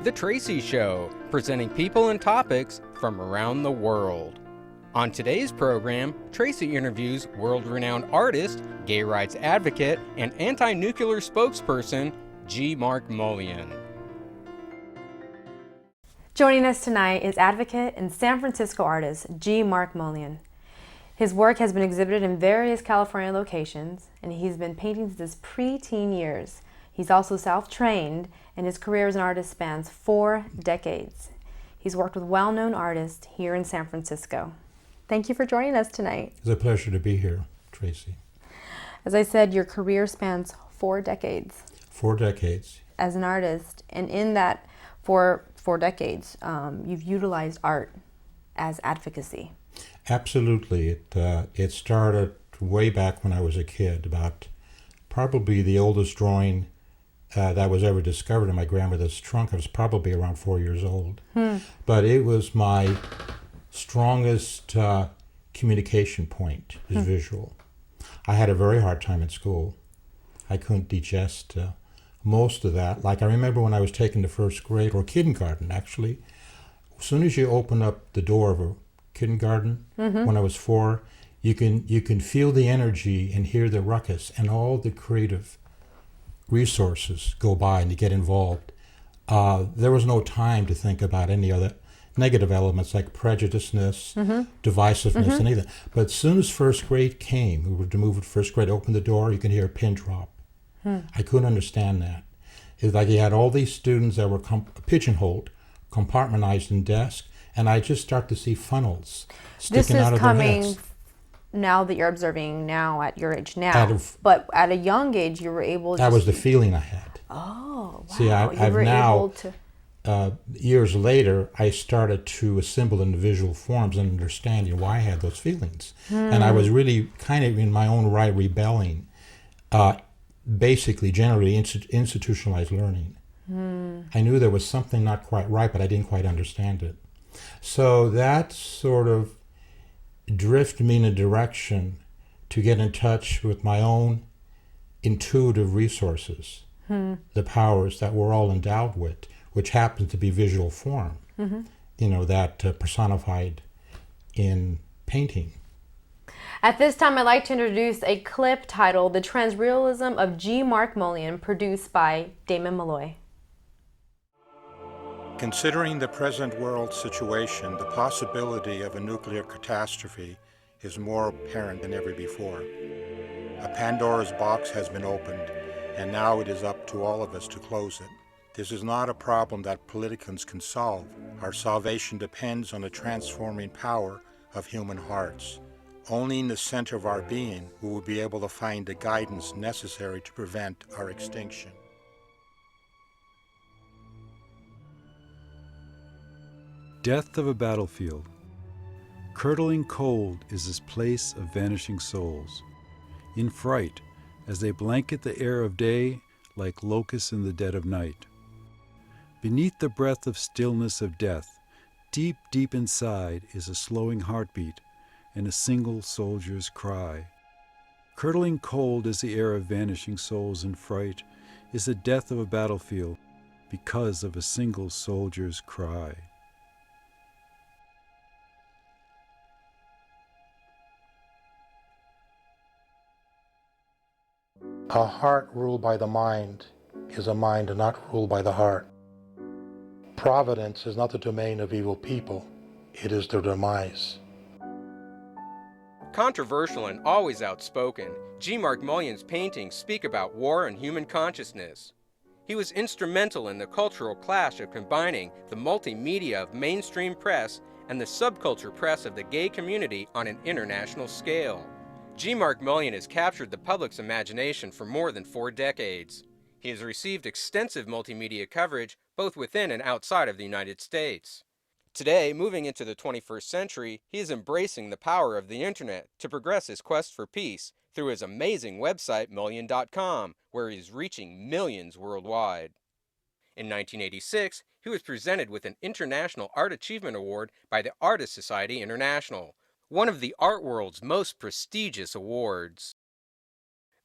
The Tracy Show, presenting people and topics from around the world. On today's program, Tracy interviews world-renowned artist, gay rights advocate, and anti-nuclear spokesperson, G. Mark Mullion. Joining us tonight is advocate and San Francisco artist, G. Mark Mullion. His work has been exhibited in various California locations, and he's been painting since his pre-teen years. He's also self-trained, and his career as an artist spans 4 decades. He's worked with well-known artists here in San Francisco. Thank you for joining us tonight. It's a pleasure to be here, Tracy. As I said, your career spans 4 decades. 4 decades. As an artist, and in that four decades, you've utilized art as advocacy. Absolutely. It started way back when I was a kid, about probably the oldest drawing that was ever discovered in my grandmother's trunk. I was probably around 4 years old. But it was my strongest communication point, is visual. I had a very hard time at school. I couldn't digest most of that. Like, I remember when I was taking the first grade, or kindergarten actually, as soon as you open up the door of a kindergarten, when I was 4, you can feel the energy and hear the ruckus, and all the creative resources go by and you get involved. There was no time to think about any other negative elements like prejudiceness, divisiveness, anything. But as soon as first grade came, we were to move to first grade, open the door, you can hear a pin drop. I couldn't understand that. It's like you had all these students that were pigeonholed, compartmentalized in desks, and I just start to see funnels sticking out of their heads. This is coming now that you're observing now at your age now, but at a young age you were able to... That was the feeling I had. Oh, wow. See, I've now, years later, I started to assemble in the visual forms and understanding why I had those feelings. And I was really kind of in my own right rebelling, basically generally institutionalized learning. I knew there was something not quite right, but I didn't quite understand it. So that sort of drifted me in a direction to get in touch with my own intuitive resources, the powers that we're all endowed with, which happens to be visual form, that personified in painting. At this time, I'd like to introduce a clip titled The Transrealism of G. Mark Mullion, produced by Dirksen-Molloy. Considering the present world situation, the possibility of a nuclear catastrophe is more apparent than ever before. A Pandora's box has been opened, and now it is up to all of us to close it. This is not a problem that politicians can solve. Our salvation depends on the transforming power of human hearts. Only in the center of our being will we be able to find the guidance necessary to prevent our extinction. Death of a battlefield. Curdling cold is this place of vanishing souls, in fright as they blanket the air of day like locusts in the dead of night. Beneath the breath of stillness of death, deep, deep inside is a slowing heartbeat and a single soldier's cry. Curdling cold is the air of vanishing souls in fright, is the death of a battlefield because of a single soldier's cry. A heart ruled by the mind is a mind not ruled by the heart. Providence is not the domain of evil people, it is their demise. Controversial and always outspoken, G. Mark Mullion's paintings speak about war and human consciousness. He was instrumental in the cultural clash of combining the multimedia of mainstream press and the subculture press of the gay community on an international scale. G. Mark Mullion has captured the public's imagination for more than 4 decades. He has received extensive multimedia coverage both within and outside of the United States. Today, moving into the 21st century, he is embracing the power of the internet to progress his quest for peace through his amazing website, Mullion.com, where he is reaching millions worldwide. In 1986, he was presented with an International Art Achievement Award by the Artist Society International, one of the art world's most prestigious awards.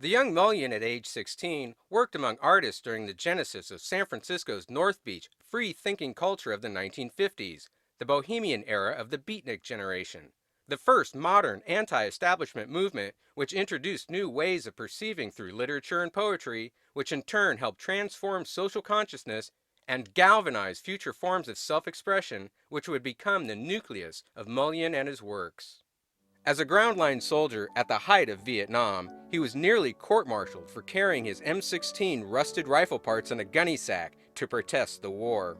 The young Mullion at age 16 worked among artists during the genesis of San Francisco's North Beach free-thinking culture of the 1950s, the bohemian era of the beatnik generation, the first modern anti-establishment movement which introduced new ways of perceiving through literature and poetry, which in turn helped transform social consciousness and galvanize future forms of self-expression which would become the nucleus of Mullion and his works. As a ground line soldier at the height of Vietnam, he was nearly court-martialed for carrying his M16 rusted rifle parts in a gunny sack to protest the war.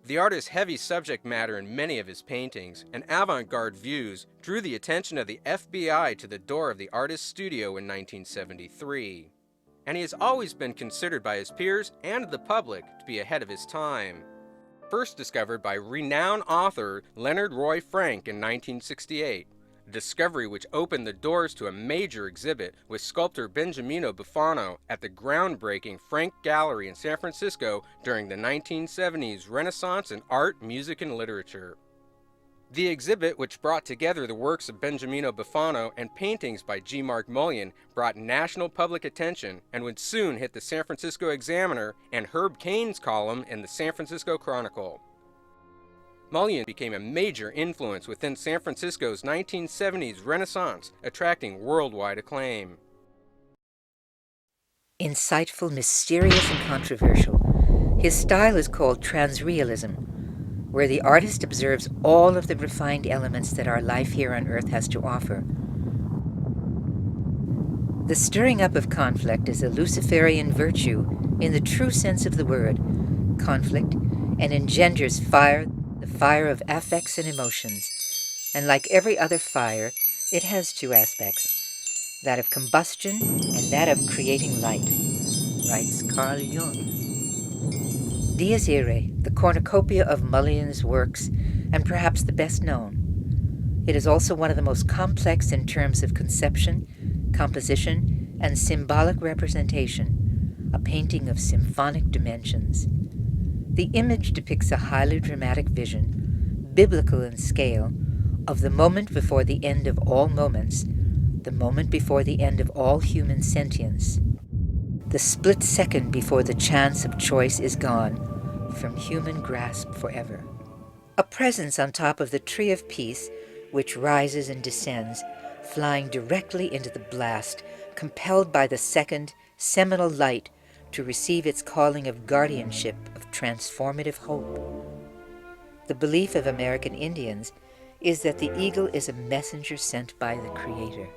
The artist's heavy subject matter in many of his paintings and avant-garde views drew the attention of the FBI to the door of the artist's studio in 1973. And he has always been considered by his peers and the public to be ahead of his time. First discovered by renowned author Leonard Roy Frank in 1968. A discovery which opened the doors to a major exhibit with sculptor Benjamino Buffano at the groundbreaking Frank Gallery in San Francisco during the 1970s Renaissance in art, music, and literature. The exhibit, which brought together the works of Benjamino Buffano and paintings by G. Mark Mullion, brought national public attention and would soon hit the San Francisco Examiner and Herb Cain's column in the San Francisco Chronicle. Mullion became a major influence within San Francisco's 1970s Renaissance, attracting worldwide acclaim. Insightful, mysterious, and controversial, his style is called transrealism, where the artist observes all of the refined elements that our life here on Earth has to offer. The stirring up of conflict is a Luciferian virtue in the true sense of the word, conflict, and engenders fire, the fire of affects and emotions. And like every other fire, it has two aspects, that of combustion and that of creating light, writes Carl Jung. Dies Irae, the cornucopia of Mullion's works, and perhaps the best known. It is also one of the most complex in terms of conception, composition, and symbolic representation, a painting of symphonic dimensions. The image depicts a highly dramatic vision, biblical in scale, of the moment before the end of all moments, the moment before the end of all human sentience, the split second before the chance of choice is gone from human grasp forever. A presence on top of the tree of peace, which rises and descends, flying directly into the blast, compelled by the second, seminal light to receive its calling of guardianship, of transformative hope. The belief of American Indians is that the eagle is a messenger sent by the Creator.